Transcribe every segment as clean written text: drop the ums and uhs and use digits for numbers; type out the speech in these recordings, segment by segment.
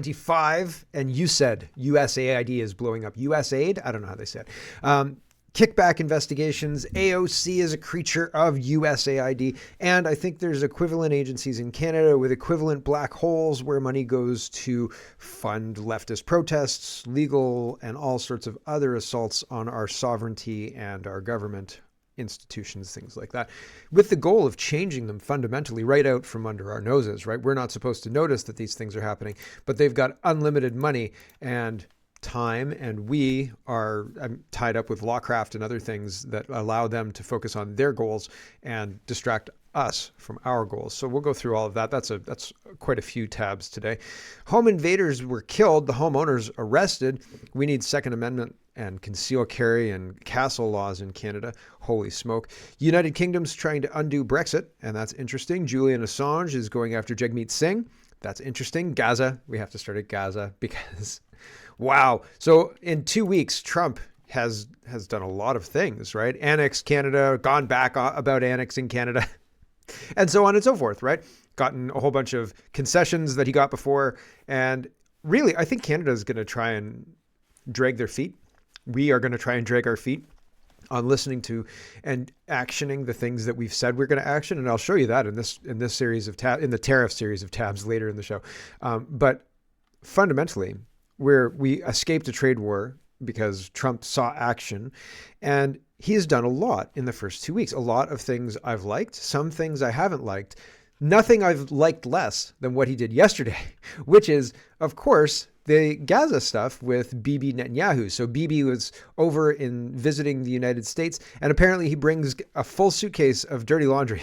25 and USAid is blowing up. USAid? I don't know how they say it. Kickback investigations. AOC is a creature of USAID. And I think there's equivalent agencies in Canada with equivalent black holes where money goes to fund leftist protests, legal, and all sorts of other assaults on our sovereignty and our government institutions, things like that, with the goal of changing them fundamentally right out from under our noses, right? We're not supposed to notice that these things are happening, but they've got unlimited money and time, and we are tied up with lawcraft and other things that allow them to focus on their goals and distract us from our goals. So we'll go through all of that. That's quite a few tabs today. Home invaders were killed. The homeowners arrested. We need Second Amendment and conceal carry and castle laws in Canada. Holy smoke. United Kingdom's trying to undo Brexit, and that's interesting. Julian Assange is going after Jagmeet Singh. That's interesting. Gaza. We have to start at Gaza because, wow. So in 2 weeks, Trump has done a lot of things, right? Annexed Canada, gone back about annexing Canada, and so on and so forth, right? Gotten a whole bunch of concessions that he got before. And really, I think Canada is going to try and drag their feet. We are going to try and drag our feet on listening to and actioning the things that we've said we're going to action. And I'll show you that in this series of in the tariff series of tabs later in the show. But fundamentally, we escaped a trade war because Trump saw action, and he has done a lot in the first 2 weeks. A lot of things I've liked, some things I haven't liked. Nothing I've liked less than what he did yesterday, which is, of course, the Gaza stuff with Bibi Netanyahu. So Bibi was over in visiting the United States, and apparently he brings a full suitcase of dirty laundry.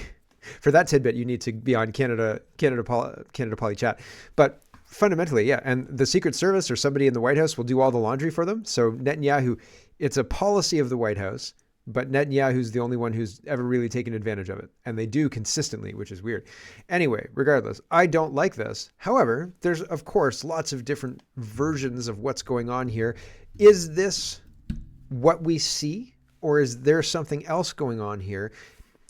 For that tidbit, you need to be on Canada Poly Chat. But fundamentally, yeah, and the Secret Service or somebody in the White House will do all the laundry for them. So Netanyahu, it's a policy of the White House, but Netanyahu's the only one who's ever really taken advantage of it. And they do consistently, which is weird. Anyway, regardless, I don't like this. However, there's, of course, lots of different versions of what's going on here. Is this what we see, or is there something else going on here?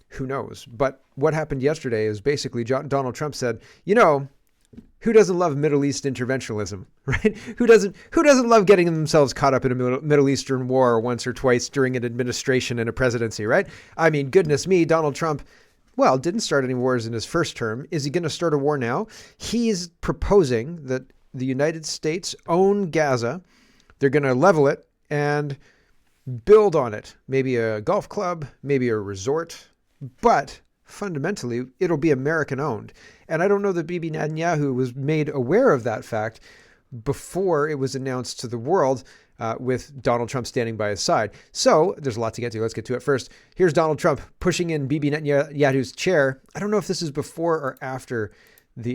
Who knows? But what happened yesterday is basically Donald Trump said, you know, who doesn't love Middle East interventionism, right? Who doesn't love getting themselves caught up in a Middle Eastern war once or twice during an administration and a presidency, right? I mean, goodness me, Donald Trump, well, didn't start any wars in his first term. Is he going to start a war now? He's proposing that the United States own Gaza. They're going to level it and build on it. Maybe a golf club, maybe a resort, but fundamentally, it'll be American owned. And I don't know that Bibi Netanyahu was made aware of that fact before it was announced to the world with Donald Trump standing by his side. So there's a lot to get to. Let's get to it first. Here's Donald Trump pushing in Bibi Netanyahu's chair. I don't know if this is before or after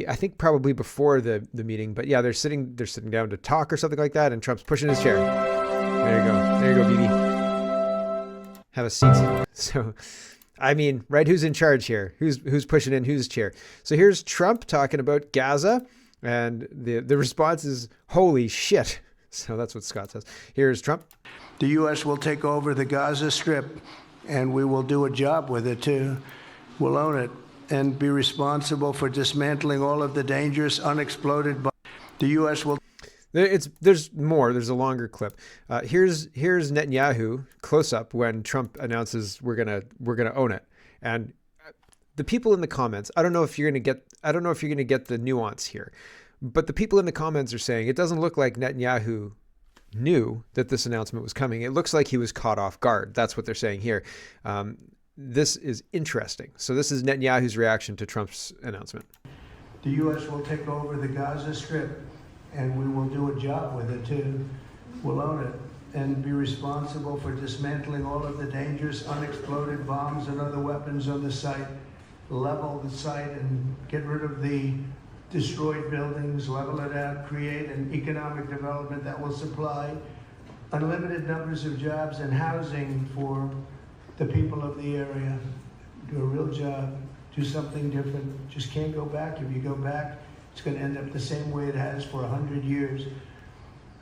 I think probably before the meeting, but yeah, they're sitting down to talk or something like that, and Trump's pushing his chair. There you go, Bibi. Have a seat. So, I mean, right, who's in charge here? Who's pushing in whose chair? So here's Trump talking about Gaza, and the response is, holy shit. So that's what Scott says. Here's Trump. The U.S. will take over the Gaza Strip, and we will do a job with it, too. We'll own it and be responsible for dismantling all of the dangerous unexploded bombs. The U.S. will... There's more. There's a longer clip. Here's Netanyahu close up when Trump announces we're gonna own it, and the people in the comments. I don't know if you're gonna get the nuance here, but the people in the comments are saying it doesn't look like Netanyahu knew that this announcement was coming. It looks like he was caught off guard. That's what they're saying here. This is interesting. So this is Netanyahu's reaction to Trump's announcement. The U.S. will take over the Gaza Strip, and we will do a job with it too. We'll own it and be responsible for dismantling all of the dangerous unexploded bombs and other weapons on the site, level the site and get rid of the destroyed buildings, level it out, create an economic development that will supply unlimited numbers of jobs and housing for the people of the area. Do a real job, do something different. Just can't go back. If you go back, it's going to end up the same way it has for 100 years.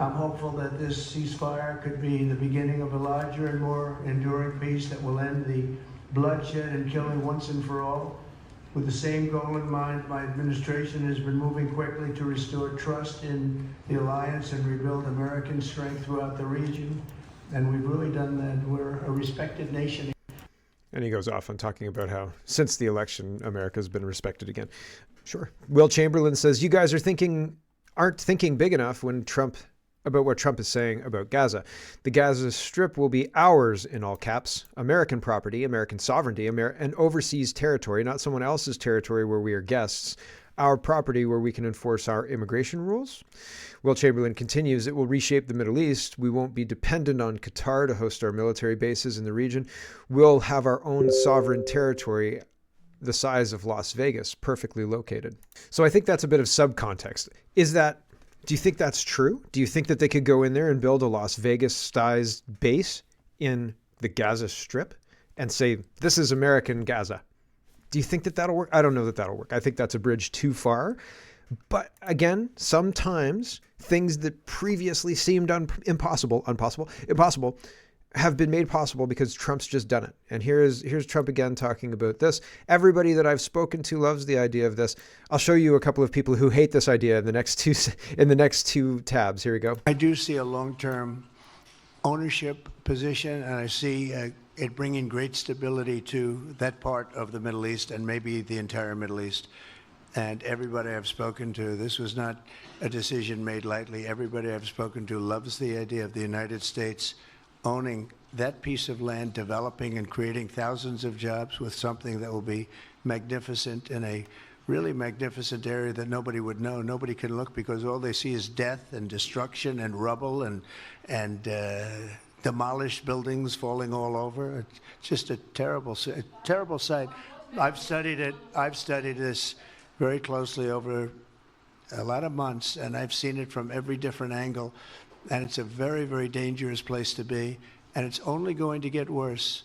I'm hopeful that this ceasefire could be the beginning of a larger and more enduring peace that will end the bloodshed and killing once and for all. With the same goal in mind, my administration has been moving quickly to restore trust in the alliance and rebuild American strength throughout the region. And we've really done that. We're a respected nation. And he goes off on talking about how since the election, America's been respected again. Sure. Will Chamberlain says, you guys aren't thinking big enough about what Trump is saying about Gaza. The Gaza Strip will be ours, in all caps, American property, American sovereignty, and overseas territory, not someone else's territory where we are guests, our property where we can enforce our immigration rules. Will Chamberlain continues, it will reshape the Middle East. We won't be dependent on Qatar to host our military bases in the region. We'll have our own sovereign territory the size of Las Vegas, perfectly located. So I think that's a bit of subcontext. Do you think that's true? Do you think that they could go in there and build a Las Vegas-sized base in the Gaza Strip and say, this is American Gaza? Do you think that that'll work? I don't know that that'll work. I think that's a bridge too far. But again, sometimes things that previously seemed impossible have been made possible because Trump's just done it. And here's Trump again talking about this. Everybody that I've spoken to loves the idea of this. I'll show you a couple of people who hate this idea in the next two tabs. Here we go. I do see a long-term ownership position, and I see it bringing great stability to that part of the Middle East and maybe the entire Middle East. And everybody I've spoken to, this was not a decision made lightly. Everybody I've spoken to loves the idea of the United States owning that piece of land, developing and creating thousands of jobs with something that will be magnificent in a really magnificent area that nobody would know. Nobody can look because all they see is death and destruction and rubble and demolished buildings falling all over. It's just a terrible sight. I've studied it. I've studied this very closely over a lot of months, and I've seen it from every different angle. And it's a very, very dangerous place to be. And it's only going to get worse.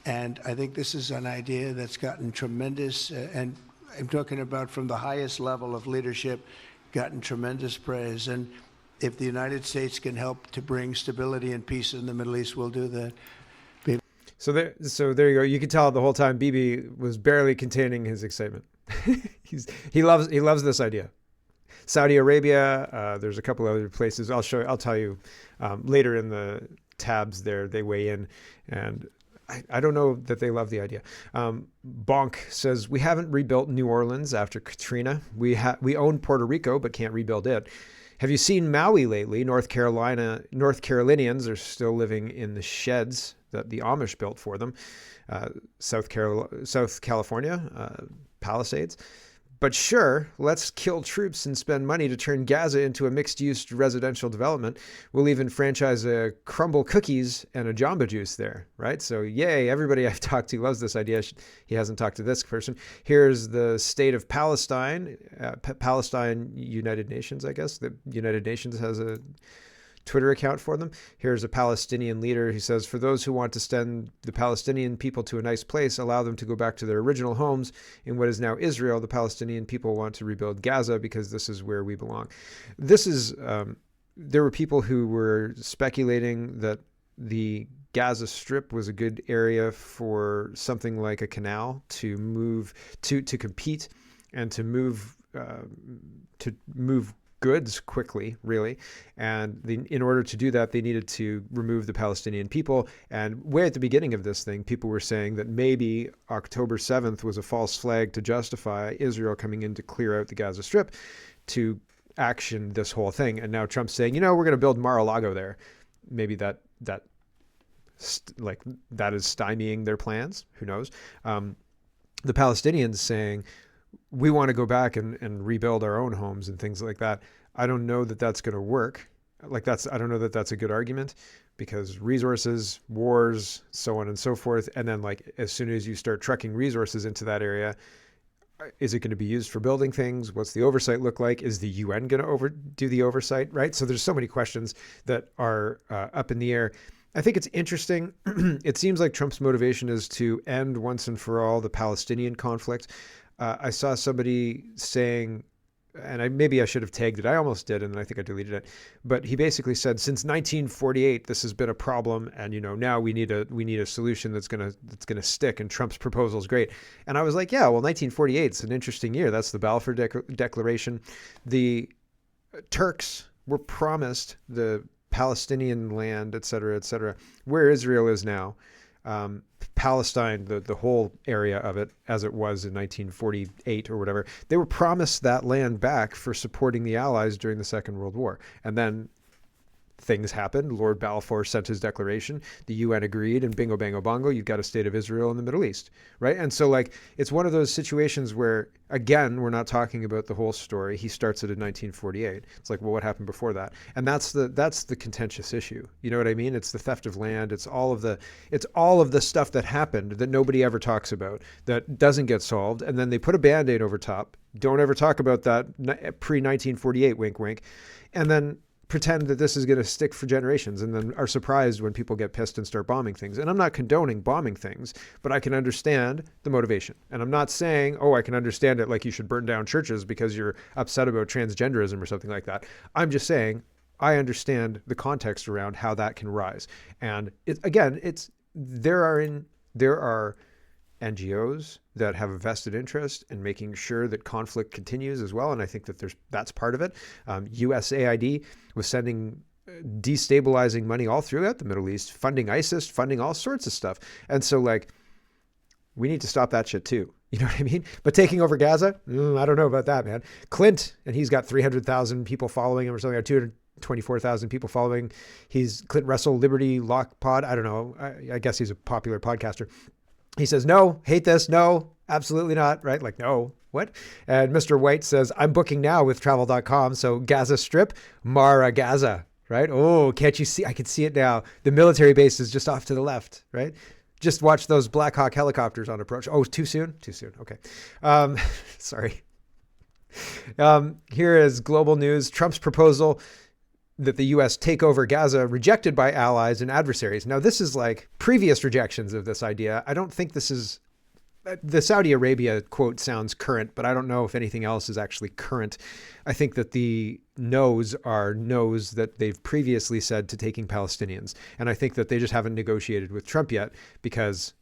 And I think this is an idea that's gotten tremendous, and I'm talking about from the highest level of leadership, gotten tremendous praise. And if the United States can help to bring stability and peace in the Middle East, we'll do that. So there you go. You can tell the whole time Bibi was barely containing his excitement. He loves this idea. Saudi Arabia, there's a couple other places. I'll tell you later in the tabs there, they weigh in, and I don't know that they love the idea. Bonk says, we haven't rebuilt New Orleans after Katrina. We own Puerto Rico, but can't rebuild it. Have you seen Maui lately? North Carolinians are still living in the sheds that the Amish built for them. South California, Palisades. But sure, let's kill troops and spend money to turn Gaza into a mixed-use residential development. We'll even franchise a Crumble Cookies and a Jamba Juice there, right? So yay, everybody I've talked to loves this idea. He hasn't talked to this person. Here's the state of Palestine, Palestine United Nations, I guess. The United Nations has a Twitter account for them. Here's a Palestinian leader who says, for those who want to send the Palestinian people to a nice place, allow them to go back to their original homes in what is now Israel. The Palestinian people want to rebuild Gaza because this is where we belong. This is, there were people who were speculating that the Gaza Strip was a good area for something like a canal to move, to compete and to move goods quickly, really. And in order to do that, they needed to remove the Palestinian people. And way at the beginning of this thing, people were saying that maybe October 7th was a false flag to justify Israel coming in to clear out the Gaza Strip to action this whole thing. And now Trump's saying, we're going to build Mar-a-Lago there. Maybe that is stymieing their plans. Who knows? The Palestinians saying, we want to go back and rebuild our own homes and things like that. I don't know that that's going to work. I don't know that that's a good argument, because resources, wars, so on and so forth. And then as soon as you start trucking resources into that area, is it going to be used for building things? What's the oversight look like? Is the UN going to do the oversight, right? So there's so many questions that are up in the air. I think it's interesting. It seems like Trump's motivation is to end once and for all the Palestinian conflict. I saw somebody saying and maybe I should have tagged it. I almost did, and I think I deleted it. But he basically said, since 1948, this has been a problem, and now we need a solution that's gonna stick. And Trump's proposal is great. And I was like, yeah, well, 1948 is an interesting year. That's the Balfour Declaration. The Turks were promised the Palestinian land, et cetera, where Israel is now. Palestine, the whole area of it, as it was in 1948 or whatever, they were promised that land back for supporting the Allies during the Second World War. And then things happened. Lord Balfour sent his declaration. The UN agreed, and bingo, bango, bongo, you've got a state of Israel in the Middle East, right? And so, it's one of those situations where, again, we're not talking about the whole story. He starts it in 1948. It's like, well, what happened before that? And that's the contentious issue. You know what I mean? It's the theft of land. It's all of the stuff that happened that nobody ever talks about, that doesn't get solved. And then they put a Band-Aid over top. Don't ever talk about that pre-1948, wink, wink. And then pretend that this is going to stick for generations, and then are surprised when people get pissed and start bombing things. And I'm not condoning bombing things, but I can understand the motivation. And I'm not saying, I can understand it like you should burn down churches because you're upset about transgenderism or something like that. I'm just saying I understand the context around how that can rise. And there are NGOs that have a vested interest in making sure that conflict continues as well. And I think that that's part of it. USAID was sending destabilizing money all throughout the Middle East, funding ISIS, funding all sorts of stuff. And so we need to stop that shit too. You know what I mean? But taking over Gaza, I don't know about that, man. Clint, and he's got 300,000 people following him or something, or 224,000 people following. He's Clint Russell, Liberty Lock Pod. I don't know. I guess he's a popular podcaster. He says, no, hate this. No, absolutely not. Right? No, what? And Mr. White says, I'm booking now with travel.com. So Gaza Strip, Mara Gaza, right? Oh, can't you see? I can see it now. The military base is just off to the left, right? Just watch those Black Hawk helicopters on approach. Oh, too soon? Too soon. Okay. Sorry. Here is global news. Trump's proposal that the U.S. take over Gaza, rejected by allies and adversaries. Now, this is previous rejections of this idea. I don't think this is... The Saudi Arabia quote sounds current, but I don't know if anything else is actually current. I think that the no's are no's that they've previously said to taking Palestinians. And I think that they just haven't negotiated with Trump yet, because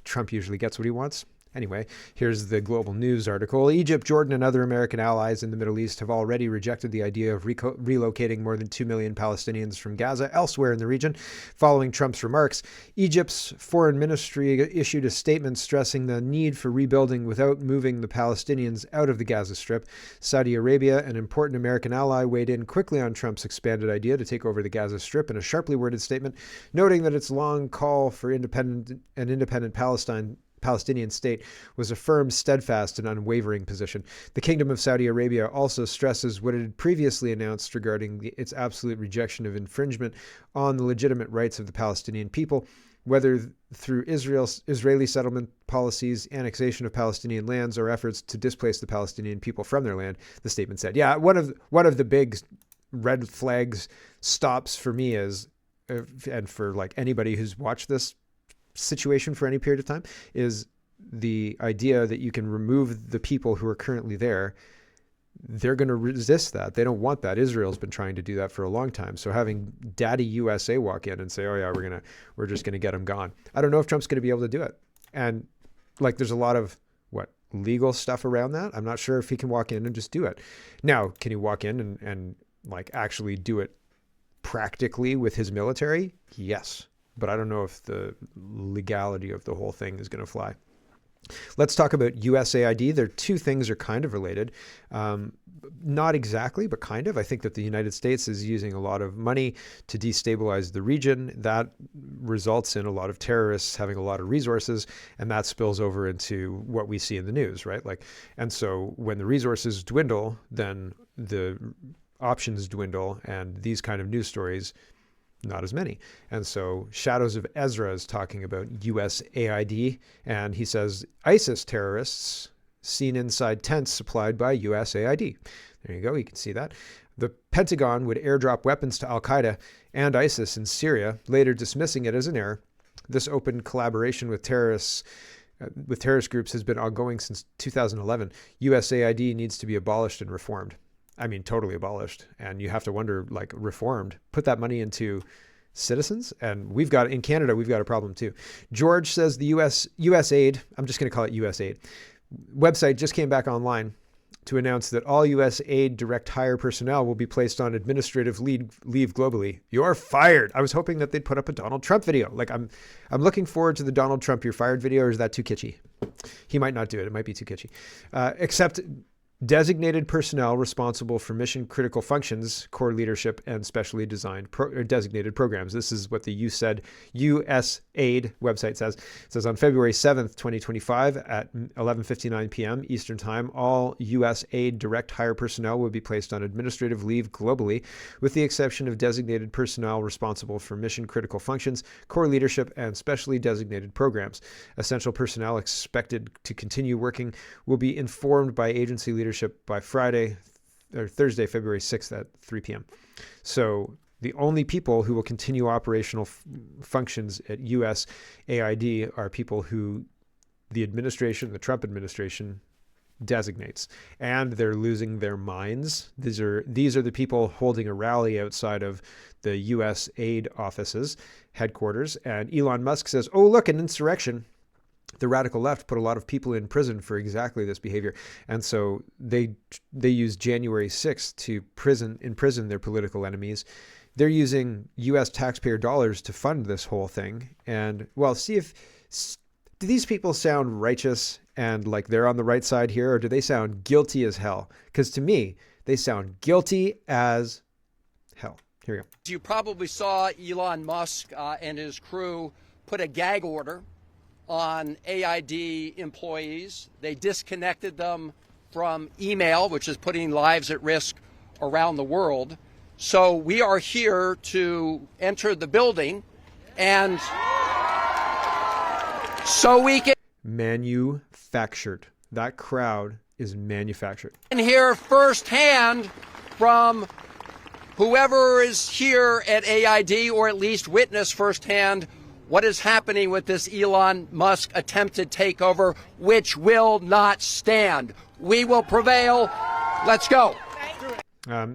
Trump usually gets what he wants. Anyway, here's the global news article. Egypt, Jordan, and other American allies in the Middle East have already rejected the idea of relocating more than 2 million Palestinians from Gaza elsewhere in the region. Following Trump's remarks, Egypt's foreign ministry issued a statement stressing the need for rebuilding without moving the Palestinians out of the Gaza Strip. Saudi Arabia, an important American ally, weighed in quickly on Trump's expanded idea to take over the Gaza Strip in a sharply worded statement, noting that its long call for an independent Palestinian state was a firm, steadfast, and unwavering position. The Kingdom of Saudi Arabia also stresses what it had previously announced regarding its absolute rejection of infringement on the legitimate rights of the Palestinian people, whether through Israeli settlement policies, annexation of Palestinian lands, or efforts to displace the Palestinian people from their land. The statement said, "Yeah, one of the big red flags stops for me is, and for anybody who's watched this situation for any period of time, is the idea that you can remove the people who are currently there. They're going to resist that. They don't want that. Israel's been trying to do that for a long time. So having Daddy USA walk in and say, "Oh yeah, we're just going to get them gone." I don't know if Trump's going to be able to do it. And there's a lot of legal stuff around that. I'm not sure if he can walk in and just do it. Now, can he walk in and actually do it practically with his military? Yes. But I don't know if the legality of the whole thing is going to fly. Let's talk about USAID. Their two things are kind of related. Not exactly, but kind of. I think that the United States is using a lot of money to destabilize the region. That results in a lot of terrorists having a lot of resources, and that spills over into what we see in the news, right? And so when the resources dwindle, then the options dwindle, and these kind of news stories, not as many. And so Shadows of Ezra is talking about USAID, and he says ISIS terrorists seen inside tents supplied by USAID. There you go. You can see that. The Pentagon would airdrop weapons to Al-Qaeda and ISIS in Syria, later dismissing it as an error. This open collaboration with terrorists with terrorist groups has been ongoing since 2011. USAID needs to be abolished and reformed. I mean, totally abolished. And you have to wonder, like, reformed, put that money into citizens. And in Canada, we've got a problem too. George says the USAid, I'm just going to call it USAid, website just came back online to announce that all USAid direct hire personnel will be placed on administrative leave globally. You're fired. I was hoping that they'd put up a Donald Trump video. Like, I'm looking forward to the Donald Trump "you're fired" video, or is that too kitschy? He might not do it. It might be too kitschy. Except designated personnel responsible for mission critical functions, core leadership, and specially designed designated programs. This is what the USAid website says. It says on February 7th, 2025 at 11:59 p.m. Eastern Time, all USAid direct hire personnel will be placed on administrative leave globally, with the exception of designated personnel responsible for mission critical functions, core leadership, and specially designated programs. Essential personnel expected to continue working will be informed by agency leadership by Thursday, February 6th at 3 p.m. So the only people who will continue operational functions at USAID are people who the Trump administration designates, and they're losing their minds. These are the people holding a rally outside of the USAid offices, headquarters, and Elon Musk says, "Oh, look, an insurrection." The radical left put a lot of people in prison for exactly this behavior. And so they use January 6th to imprison their political enemies. They're using U.S. taxpayer dollars to fund this whole thing. And, well, do these people sound righteous and like they're on the right side here, or do they sound guilty as hell? Because to me, they sound guilty as hell. Here we go. You probably saw Elon Musk and his crew put a gag order on AID employees. They disconnected them from email, which is putting lives at risk around the world. So we are here to enter the building, and so we can manufactured. That crowd is manufactured. And hear firsthand from whoever is here at AID, or at least witness firsthand what is happening with this Elon Musk attempted takeover, which will not stand. We will prevail. Let's go.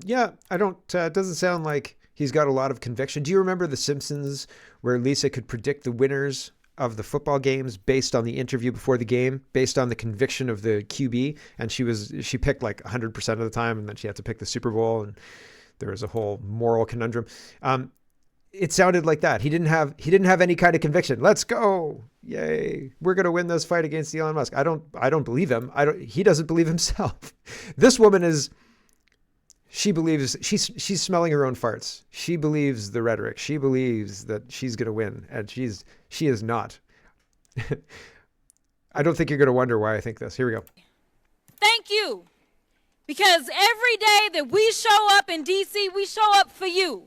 Yeah, I don't, it doesn't sound like he's got a lot of conviction. Do you remember The Simpsons, where Lisa could predict the winners of the football games based on the interview before the game, based on the conviction of the QB? And she picked like 100% of the time, and then she had to pick the Super Bowl, and there was a whole moral conundrum. It sounded like that. He didn't have any kind of conviction. Let's go. Yay. We're going to win this fight against Elon Musk. I don't believe him. He doesn't believe himself. This woman she's smelling her own farts. She believes the rhetoric. She believes that she's going to win, and she is not. I don't think you're going to wonder why I think this. Here we go. Thank you. Because every day that we show up in DC, we show up for you.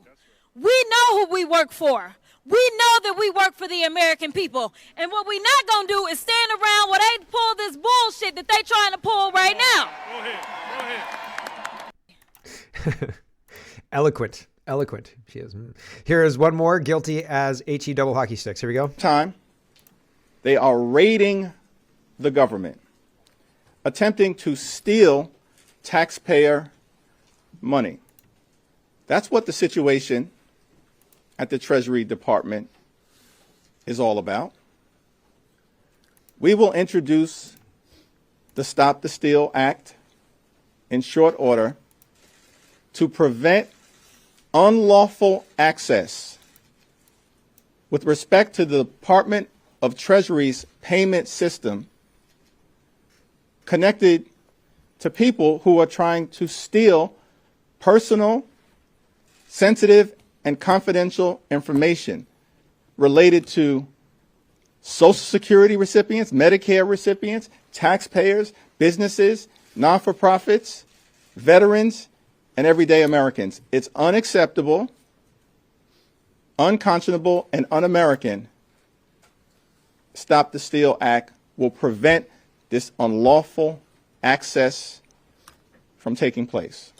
We know who we work for. We know that we work for the American people. And what we're not going to do is stand around while they pull this bullshit that they trying to pull right now. Go ahead. Eloquent. She is. Here is one more, guilty as HE double hockey sticks. Here we go. They are raiding the government, attempting to steal taxpayer money. That's what the situation at the Treasury Department is all about. We will introduce the Stop the Steal Act in short order to prevent unlawful access with respect to the Department of Treasury's payment system connected to people who are trying to steal personal, sensitive, and confidential information related to Social Security recipients, Medicare recipients, taxpayers, businesses, non-for-profits, veterans, and everyday Americans. It's unacceptable, unconscionable, and un-American. Stop the Steal Act will prevent this unlawful access from taking place.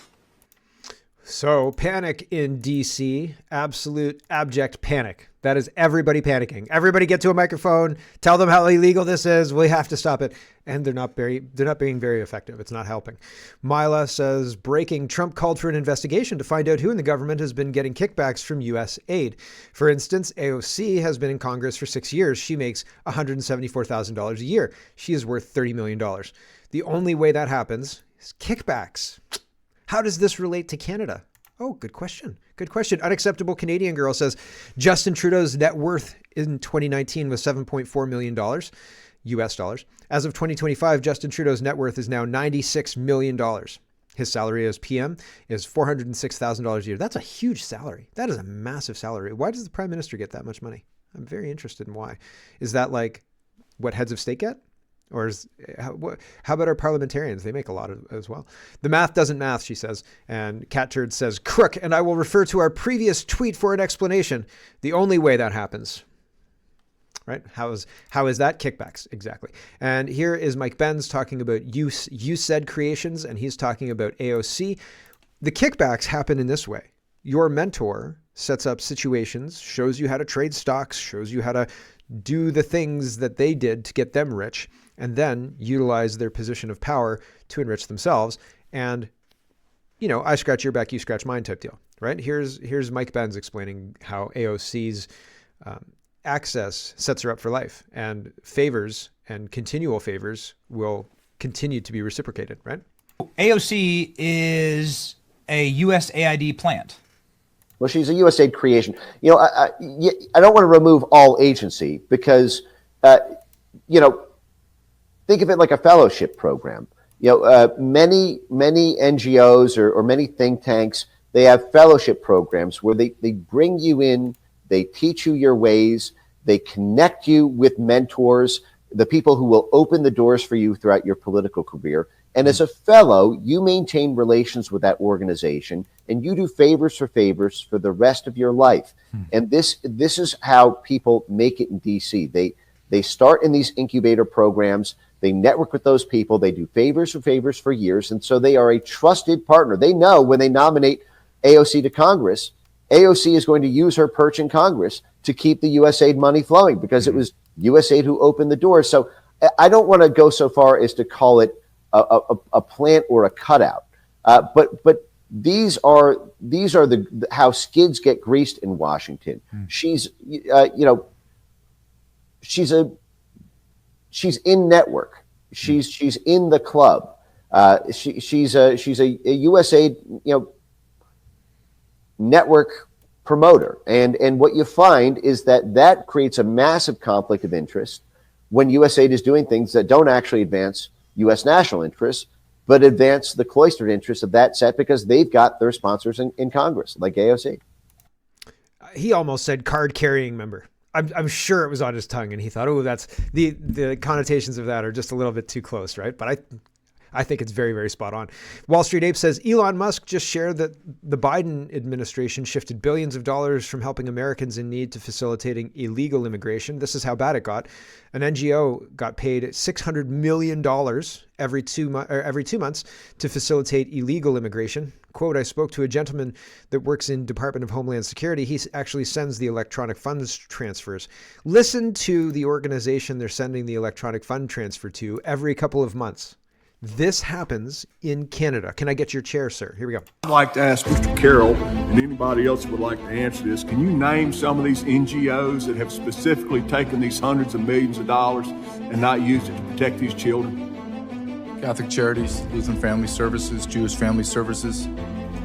So panic in DC, absolute abject panic. That is everybody panicking. Everybody get to a microphone, tell them how illegal this is. We have to stop it. And they're not being very effective. It's not helping. Mila says, breaking, Trump called for an investigation to find out who in the government has been getting kickbacks from USAid. For instance, AOC has been in Congress for 6 years. She makes $174,000 a year. She is worth $30 million. The only way that happens is kickbacks. How does this relate to Canada? Oh, good question. Good question. Unacceptable Canadian Girl says Justin Trudeau's net worth in 2019 was $7.4 million US dollars. As of 2025, Justin Trudeau's net worth is now $96 million. His salary as PM is $406,000 a year. That's a huge salary. That is a massive salary. Why does the Prime Minister get that much money? I'm very interested in why. Is that like what heads of state get? Or how about our parliamentarians? They make a lot as well. The math doesn't math, she says. And Cat Turd says, crook, and I will refer to our previous tweet for an explanation. The only way that happens. Right? How is that? Kickbacks. Exactly. And here is Mike Benz talking about USAid creations, and he's talking about AOC. The kickbacks happen in this way. Your mentor sets up situations, shows you how to trade stocks, shows you how to do the things that they did to get them rich, and then utilize their position of power to enrich themselves. And, you know, I scratch your back, you scratch mine type deal, right? Here's Mike Benz explaining how AOC's access sets her up for life, and favors and continual favors will continue to be reciprocated, right? AOC is a USAID plant. Well, she's a USAid creation. You know, I don't want to remove all agency because, think of it like a fellowship program. You know, many NGOs or many think tanks, they have fellowship programs where they bring you in, they teach you your ways, they connect you with mentors, the people who will open the doors for you throughout your political career. And as a fellow, you maintain relations with that organization and you do favors for the rest of your life. And this is how people make it in DC. They start in these incubator programs. They network with those people. They do favors for years. And so they are a trusted partner. They know when they nominate AOC to Congress, AOC is going to use her perch in Congress to keep the USAID money flowing because it was USAID who opened the door. So I don't want to go so far as to call it a plant or a cutout. But these are the how skids get greased in Washington. She's she's in network. She's in the club. She's a USAID network promoter, and what you find is that creates a massive conflict of interest when USAID is doing things that don't actually advance U.S. national interests, but advance the cloistered interests of that set because they've got their sponsors in Congress, like AOC. He almost said card-carrying member. I'm sure it was on his tongue, and he thought, oh, that's the connotations of that are just a little bit too close, right? But I think it's very, very spot on. Wall Street Ape says Elon Musk just shared that the Biden administration shifted billions of dollars from helping Americans in need to facilitating illegal immigration. This is how bad it got. An NGO got paid $600 million every 2 months to facilitate illegal immigration. Quote, I spoke to a gentleman that works in Department of Homeland Security. He actually sends the electronic funds transfers. Listen to the organization they're sending the electronic fund transfer to every couple of months. This happens in Canada. Can I get your chair, sir? Here we go. I'd like to ask Mr. Carroll and anybody else who would like to answer this. Can you name some of these NGOs that have specifically taken these hundreds of millions of dollars and not used it to protect these children? Catholic Charities, Lutheran Family Services, Jewish Family Services.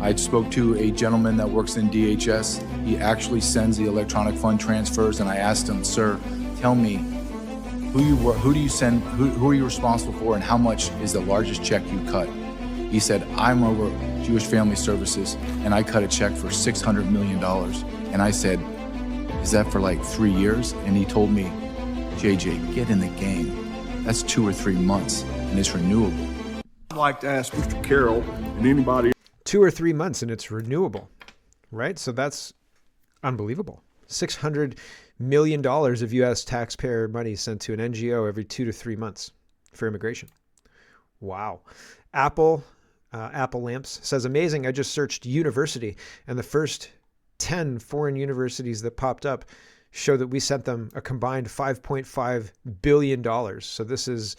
I spoke to a gentleman that works in DHS. He actually sends the electronic fund transfers, and I asked him, sir, tell me, who do you send, who are you responsible for, and how much is the largest check you cut? He said, I'm over Jewish Family Services, and I cut a check for $600 million. And I said, is that for like 3 years? And he told me, JJ, get in the game. That's 2 or 3 months, and it's renewable. I'd like to ask Mr. Carroll and anybody. 2 or 3 months, and it's renewable, right? So that's unbelievable. $600 million of U.S. taxpayer money sent to an NGO every 2 to 3 months for immigration. Wow. Apple Apple Lamps says, amazing. I just searched university, and the first 10 foreign universities that popped up show that we sent them a combined $5.5 billion. So this is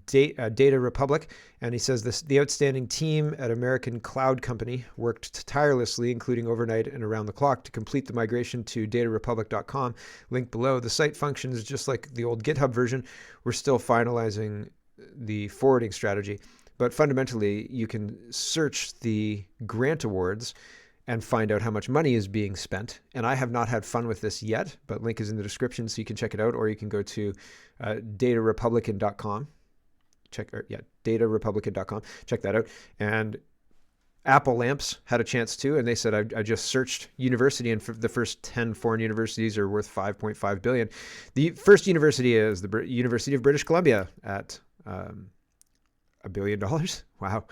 Data Republic. And he says the outstanding team at American Cloud Company worked tirelessly, including overnight and around the clock, to complete the migration to datarepublic.com. Link below. The site functions just like the old GitHub version. We're still finalizing the forwarding strategy. But fundamentally, you can search the grant awards and find out how much money is being spent. And I have not had fun with this yet, but link is in the description so you can check it out, or you can go to datarepublican.com. Datarepublican.com. Check that out. And Apple Lamps had a chance too, and they said, I just searched university, and for the first 10 foreign universities are worth $5.5 billion. The first university is the University of British Columbia at $1 billion. Wow.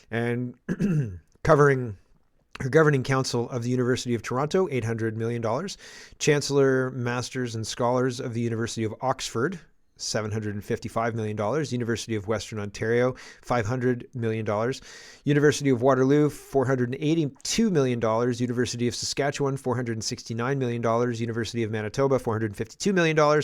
And covering her governing council of the University of Toronto, $800 million. Chancellor, Masters, and Scholars of the University of Oxford, $755 million. University of Western Ontario, $500 million. University of Waterloo, $482 million. University of Saskatchewan, $469 million. University of Manitoba, $452 million.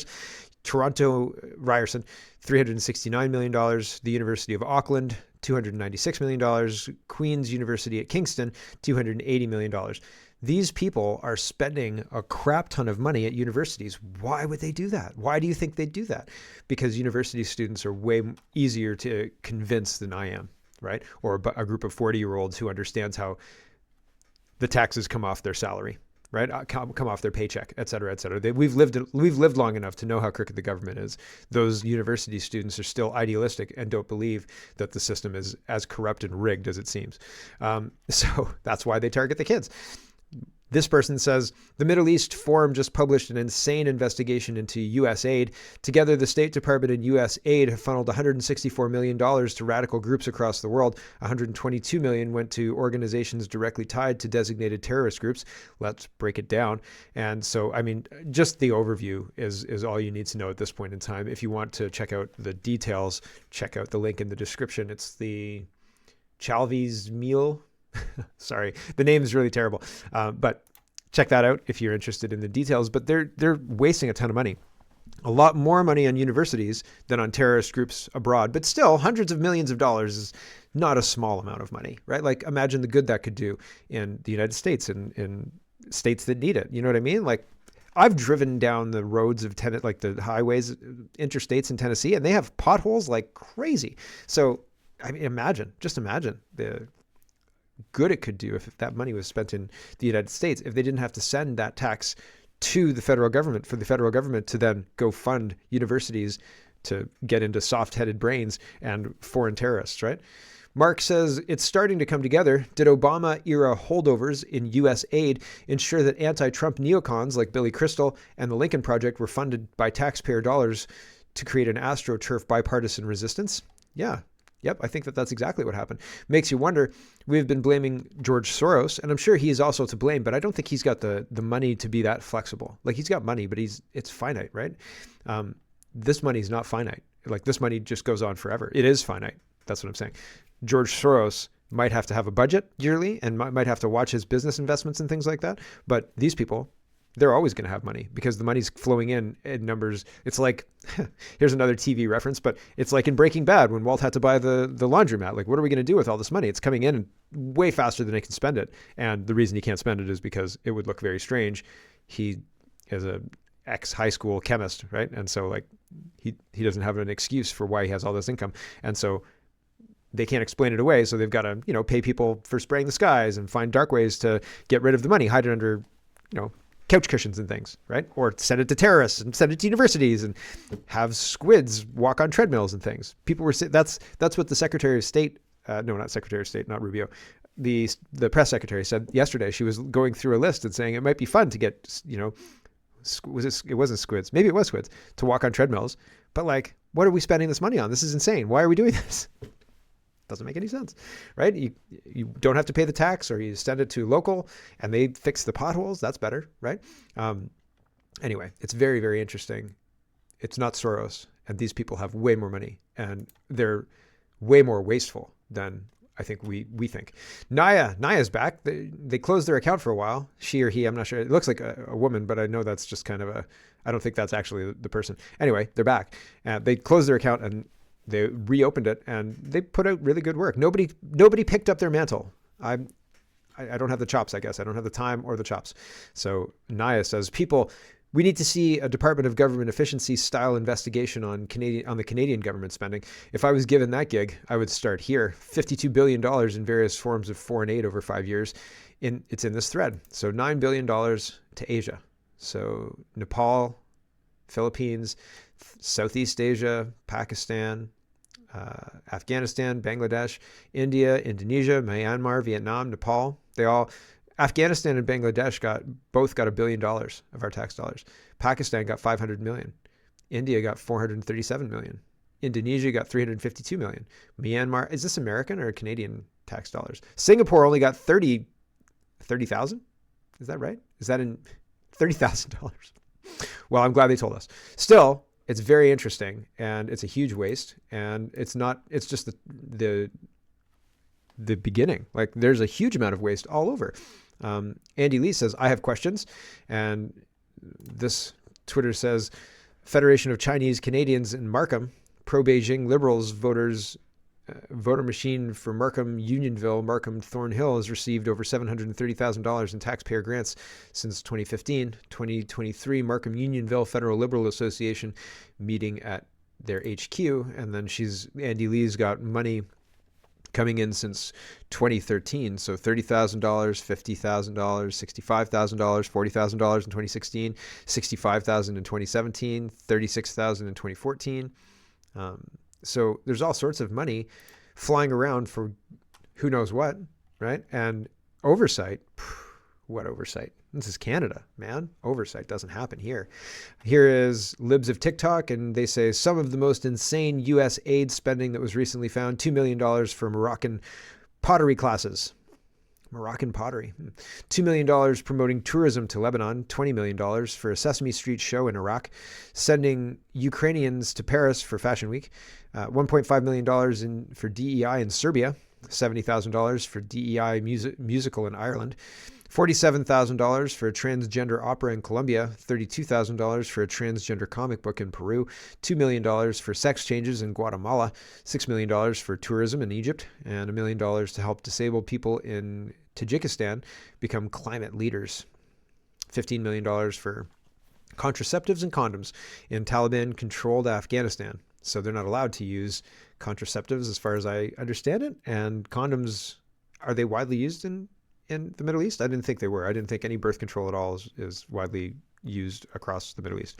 Toronto Ryerson, $369 million. The University of Auckland, $296 million. Queen's University at Kingston, $280 million. These people are spending a crap ton of money at universities. Why would they do that? Why do you think they'd do that? Because university students are way easier to convince than I am, right? Or a group of 40-year-olds who understands how the taxes come off their salary, right? Come off their paycheck, et cetera, et cetera. We've lived long enough to know how crooked the government is. Those university students are still idealistic and don't believe that the system is as corrupt and rigged as it seems. So that's why they target the kids. This person says, the Middle East Forum just published an insane investigation into USAid. Together, the State Department and USAid have funneled $164 million to radical groups across the world. $122 million went to organizations directly tied to designated terrorist groups. Let's break it down. And so, I mean, just the overview is all you need to know at this point in time. If you want to check out the details, check out the link in the description. It's the Chalvi's Meal. Sorry, the name is really terrible, but check that out if you're interested in the details. But they're wasting a ton of money, a lot more money on universities than on terrorist groups abroad. But still, hundreds of millions of dollars is not a small amount of money, right? Like, imagine the good that could do in the United States and in states that need it. You know what I mean? Like, I've driven down the roads of like the highways, interstates in Tennessee, and they have potholes like crazy. So, I mean, imagine the good it could do if that money was spent in the United States, if they didn't have to send that tax to the federal government for the federal government to then go fund universities to get into soft-headed brains and foreign terrorists, right? Mark says, it's starting to come together. Did Obama-era holdovers in USAid ensure that anti-Trump neocons like Billy Crystal and the Lincoln Project were funded by taxpayer dollars to create an AstroTurf bipartisan resistance? Yeah. Yep, I think that's exactly what happened. Makes you wonder. We've been blaming George Soros, and I'm sure he is also to blame, but I don't think he's got the money to be that flexible. Like, he's got money, but it's finite, right? This money is not finite. Like, this money just goes on forever. It is finite. That's what I'm saying. George Soros might have to have a budget yearly and might have to watch his business investments and things like that. But these people, they're always going to have money because the money's flowing in numbers. It's like, here's another TV reference, but it's like in Breaking Bad when Walt had to buy the laundromat. Like, what are we going to do with all this money? It's coming in way faster than he can spend it. And the reason he can't spend it is because it would look very strange. He is a ex-high school chemist, right? And so, like, he doesn't have an excuse for why he has all this income. And so they can't explain it away. So they've got to, pay people for spraying the skies and find dark ways to get rid of the money, hide it under, couch cushions and things, right? Or send it to terrorists and send it to universities and have squids walk on treadmills and things. People were saying that's what the Secretary of State, no, not Secretary of State, not Rubio, the press secretary said yesterday. She was going through a list and saying it might be fun to get, it wasn't squids, maybe it was squids, to walk on treadmills. But like, what are we spending this money on? This is insane. Why are we doing this? Doesn't make any sense, right? You don't have to pay the tax, or you send it to local and they fix the potholes. That's better, right? Anyway, it's very, very interesting. It's not Soros, and these people have way more money, and they're way more wasteful than I think we think. Naya's back. They closed their account for a while. She or he, I'm not sure. It looks like a woman, but I know that's just kind of I don't think that's actually the person. Anyway, they're back. They closed their account and they reopened it, and they put out really good work. Nobody picked up their mantle. I don't have the chops, I guess. I don't have the time or the chops. So Naya says, we need to see a Department of Government Efficiency style investigation on the Canadian government spending. If I was given that gig, I would start here. $52 billion in various forms of foreign aid over 5 years. It's in this thread. So $9 billion to Asia. So Nepal, Philippines, Southeast Asia, Pakistan, Afghanistan, Bangladesh, India, Indonesia, Myanmar, Vietnam, Nepal. Afghanistan and Bangladesh both got $1 billion of our tax dollars. Pakistan got 500 million. India got 437 million. Indonesia got 352 million. Myanmar, is this American or Canadian tax dollars? Singapore only got 30,000? Is that right? Is that in $30,000? Well, I'm glad they told us. Still, it's very interesting, and it's a huge waste, and it's just the beginning. Like, there's a huge amount of waste all over. Andy Lee says, I have questions. And this Twitter says, Federation of Chinese Canadians in Markham, pro-Beijing Liberals voter machine for Markham, Unionville, Markham, Thornhill has received over $730,000 in taxpayer grants since 2015. 2023, Markham Unionville Federal Liberal Association meeting at their HQ. And then Andy Lee's got money coming in since 2013. So $30,000, $50,000, $65,000, $40,000 in 2016, $65,000 in 2017, $36,000 in 2014. So there's all sorts of money flying around for who knows what, right? And oversight, what oversight? This is Canada, man. Oversight doesn't happen here. Here is Libs of TikTok, and they say some of the most insane U.S. aid spending that was recently found, $2 million for Moroccan pottery classes. Moroccan pottery. $2 million promoting tourism to Lebanon, $20 million for a Sesame Street show in Iraq, sending Ukrainians to Paris for Fashion Week, $1.5 million for DEI in Serbia, $70,000 for DEI musical in Ireland, $47,000 for a transgender opera in Colombia, $32,000 for a transgender comic book in Peru, $2 million for sex changes in Guatemala, $6 million for tourism in Egypt, and $1 million to help disabled people in Tajikistan become climate leaders. $15 million for contraceptives and condoms in Taliban-controlled Afghanistan. So they're not allowed to use contraceptives as far as I understand it. And condoms, are they widely used in the Middle East? I didn't think they were. I didn't think any birth control at all is widely used across the Middle East.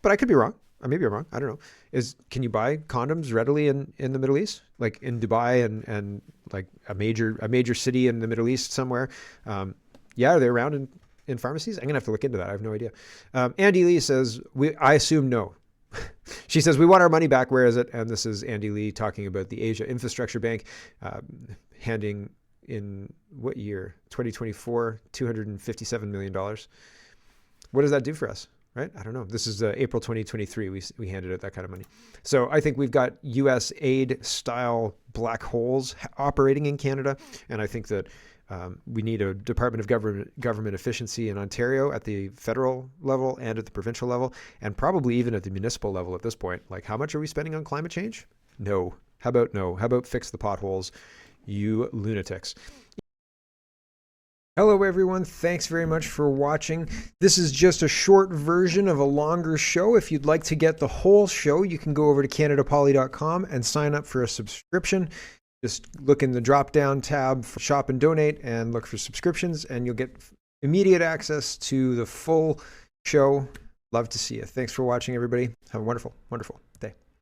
But I could be wrong. Or maybe I'm wrong. I don't know. Can you buy condoms readily in the Middle East? Like in Dubai and like a major city in the Middle East somewhere? Yeah, are they around in pharmacies? I'm going to have to look into that. I have no idea. Andy Lee says, I assume no. She says, we want our money back. Where is it? And this is Andy Lee talking about the Asia Infrastructure Bank handing in what year? 2024, $257 million. What does that do for us? Right? I don't know. This is April 2023. We handed out that kind of money. So I think we've got USAid style black holes operating in Canada. And I think that we need a Department of Government Efficiency in Ontario at the federal level and at the provincial level, and probably even at the municipal level at this point. Like, how much are we spending on climate change? No. How about no? How about fix the potholes? You lunatics. Hello, everyone. Thanks very much for watching. This is just a short version of a longer show. If you'd like to get the whole show, you can go over to CanadaPoly.com and sign up for a subscription. Just look in the drop-down tab for Shop and Donate and look for subscriptions, and you'll get immediate access to the full show. Love to see you. Thanks for watching, everybody. Have a wonderful, wonderful